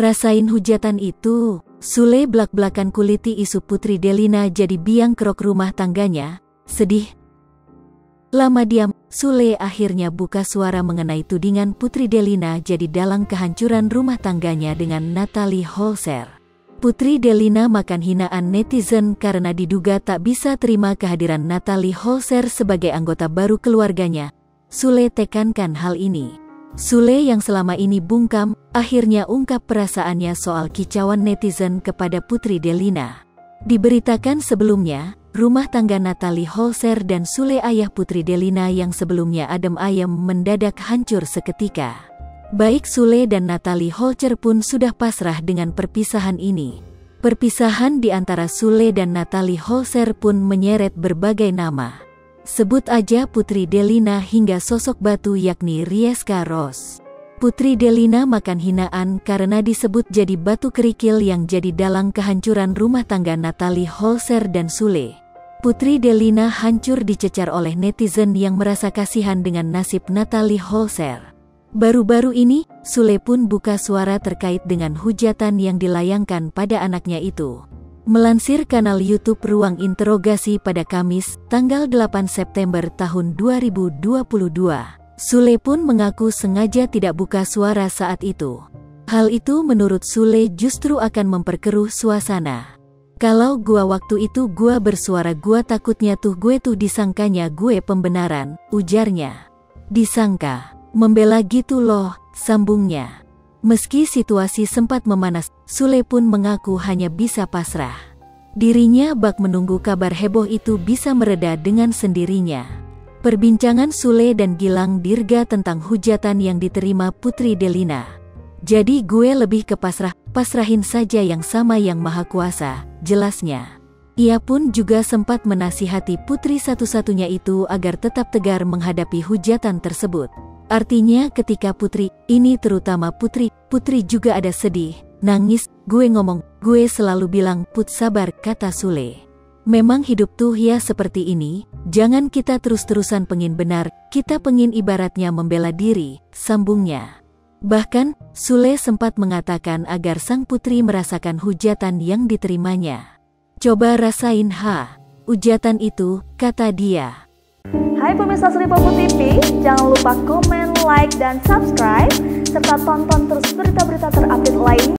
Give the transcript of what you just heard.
Rasain hujatan itu. Sule belak-belakan kuliti isu Putri Delina jadi biang kerok rumah tangganya. Sedih. Lama diam, Sule akhirnya buka suara mengenai tudingan Putri Delina jadi dalang kehancuran rumah tangganya dengan Natalie Holzer. Putri Delina makan hinaan netizen karena diduga tak bisa terima kehadiran Natalie Holzer sebagai anggota baru keluarganya. Sule tekankan hal ini. Sule yang selama ini bungkam, akhirnya ungkap perasaannya soal kicauan netizen kepada Putri Delina. Diberitakan sebelumnya, rumah tangga Natalie Holzer dan Sule ayah Putri Delina yang sebelumnya adem ayem mendadak hancur seketika. Baik Sule dan Natalie Holzer pun sudah pasrah dengan perpisahan ini. Perpisahan di antara Sule dan Natalie Holzer pun menyeret berbagai nama. Sebut aja Putri Delina hingga sosok batu yakni Rieska Ros. Putri Delina makan hinaan karena disebut jadi batu kerikil yang jadi dalang kehancuran rumah tangga Natalie Holzer dan Sule. Putri Delina hancur dicecar oleh netizen yang merasa kasihan dengan nasib Natalie Holzer. Baru-baru ini, Sule pun buka suara terkait dengan hujatan yang dilayangkan pada anaknya itu. Melansir kanal YouTube Ruang Interogasi pada Kamis, tanggal 8 September tahun 2022, Sule pun mengaku sengaja tidak buka suara saat itu. Hal itu menurut Sule justru akan memperkeruh suasana. Kalau gua waktu itu gua bersuara gua takutnya gue disangkanya gue pembenaran, ujarnya. Disangka, membela gitu loh, sambungnya. Meski situasi sempat memanas, Sule pun mengaku hanya bisa pasrah. Dirinya bak menunggu kabar heboh itu bisa mereda dengan sendirinya. Perbincangan Sule dan Gilang Dirga tentang hujatan yang diterima Putri Delina. Jadi gue lebih ke pasrahin saja yang sama yang maha kuasa, jelasnya. Ia pun juga sempat menasihati putri satu-satunya itu agar tetap tegar menghadapi hujatan tersebut. Artinya ketika putri, ini terutama putri juga ada sedih, nangis, gue ngomong, gue selalu bilang put sabar, kata Sule. Memang hidup tuh ya seperti ini, jangan kita terus-terusan pengin benar, kita pengin ibaratnya membela diri, sambungnya. Bahkan, Sule sempat mengatakan agar sang putri merasakan hujatan yang diterimanya. Coba rasain hujatan itu, kata dia. Hai pemirsa Sri Popo TV, jangan lupa komen, like, dan subscribe, serta tonton terus berita-berita terupdate lainnya.